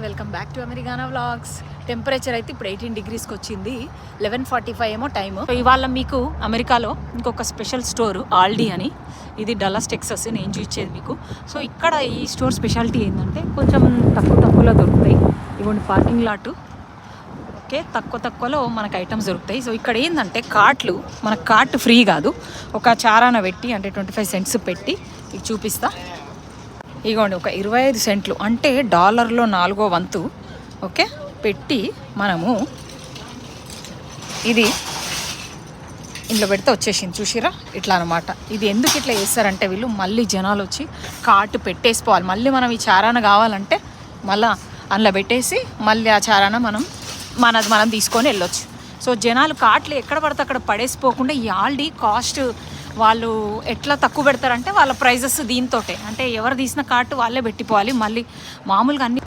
Welcome back to Americana vlogs. Temperature అయితే ఇప్పుడు 18 degreesకి వచ్చింది. 11:45 ఏమో టైము. సో ఇవాళ మీకు అమెరికాలో ఇంకొక స్పెషల్ స్టోర్ ఆల్డీ అని, ఇది డల్లాస్ టెక్సస్, నేను చూపించేది మీకు. సో ఇక్కడ ఈ స్టోర్ స్పెషాలిటీ ఏంటంటే కొంచెం తక్కువలో దొరుకుతాయి. ఇవ్వండి పార్కింగ్ లాటు, ఓకే, తక్కువలో మనకు ఐటమ్స్ దొరుకుతాయి. సో ఇక్కడ ఏంటంటే కార్ట్లు, మనకు కార్ట్ ఫ్రీ కాదు, ఒక చారాన పెట్టి అంటే 25 cents పెట్టి ఇది చూపిస్తా. ఇగోండి ఒక 25 cents అంటే $1 4వ వంతు, ఓకే, పెట్టి మనము ఇది ఇంట్లో పెడితే వచ్చేసింది. చూసిరా ఇట్లా అనమాట. ఇది ఎందుకు ఇట్లా చేస్తారంటే వీళ్ళు మళ్ళీ జనాలు వచ్చి కార్ట్ పెట్టేసిపోవాలి. మళ్ళీ మనం ఈ చారాన కావాలంటే మళ్ళీ అందులో పెట్టేసి మళ్ళీ ఆ చారాన మనం తీసుకొని వెళ్ళొచ్చు. సో జనాలు కార్ట్లు ఎక్కడ పడితే అక్కడ పడేసిపోకుండా ఈ ఆల్డీ కాస్ట్ వాళ్ళు ఎట్లా తక్కువ పెడతారంటే వాళ్ళ ప్రైజెస్ దీంతోటే, అంటే ఎవరు తీసిన కార్టు వాళ్ళే పెట్టిపోవాలి. మళ్ళీ మామూలుగా అన్ని